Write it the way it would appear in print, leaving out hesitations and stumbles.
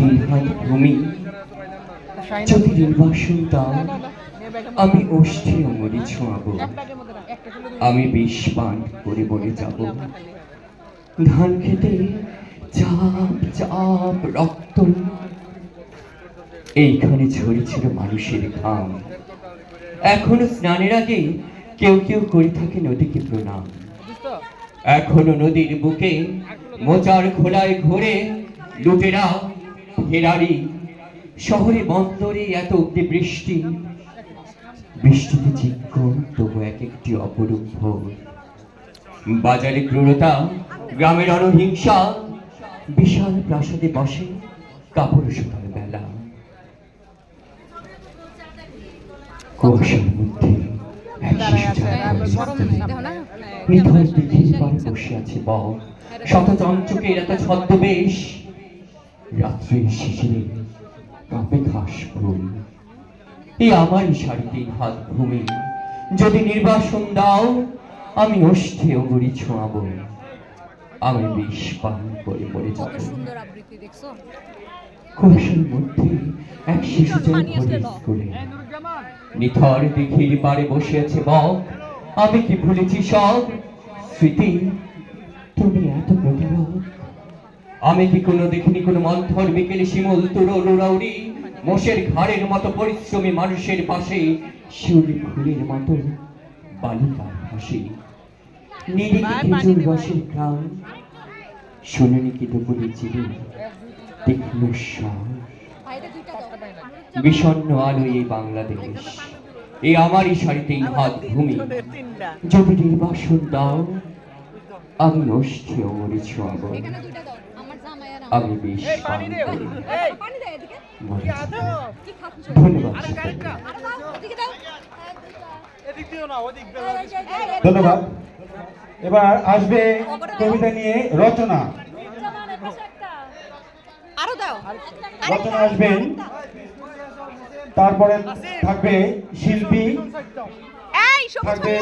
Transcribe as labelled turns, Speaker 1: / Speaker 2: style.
Speaker 1: নির্ঘাত ভূমি যদি নির্বাসন দাও আমি ওষ্ঠে অমরি ছোঁয়াবো আমি বিষ পান করে বলে যাব ধান খেতে চাপ চাপ রক্ত এইখানে ঝরেছিল মানুষের ঘাম এখনো স্নানের আগে কেউ কেউ করে থাকে নদীকে প্রণাম এখনো নদীর বুকে মোচার খোলায় ঘোরে লুটেরা ফেরারি শহরে বন্দরে এত অব্দি বৃষ্টি বৃষ্টিতে চিক্ক তবু এক একটি অপরূপ ভোর বাজারে ক্রূরতা গ্রামের অনহিংসা বিশাল প্রাসাদে বসে কাপড় শুকার বেলা কুয়াশার মধ্যে এক শিশু নিথর দিঘির পাড়ে বসে আছে বক শত চঞ্চকের এত ছদ্মবেশ রাত্রির শিশিরে কাঁপে ঘাস ফুল এই আমারই সাড়ে 3 হাত ভূমি যদি নির্বাসন দাও আমি ওষ্ঠে অঙ্গুরি ছোঁয়াবো আমি বিষ পান করে মরে যাব কুয়াশার মধ্যে এক শিশু যেন ঘরে স্কুলে নিথর দিঘির পাড়ে বসে আছে বক আমি কি ভুলেছি সব স্মৃতি তুমি এত প্রতিরোধ আমি কি কোনো দেখিনি কোনো মন্থর বিকেলে শিমুল তুরৌরি মোষের ঘাড়ের মতো পরিশ্রমী মানুষের পাশে শিউলি ফুলের মতো বালিকার হাসি নিরিখে খেজুর রসের গ্রাম শুনিনি কি দুপুরে চিড়ি তীক্ষ্ণ স্বর বিষণ্ণ আলো এই বাংলাদেশ এই আমারই সাড়ে 3 হাত ভূমি যদি নির্বাসন দাও আমি ওষ্ঠে অমরি ছোঁয়াবো আমি বিষ পান করি ধন্যবাদ
Speaker 2: ধন্যবাদ এবার আসবে কবিতা নিয়ে রচনা রচনা আসবেন তারপরে থাকবে শিল্পী থাকবে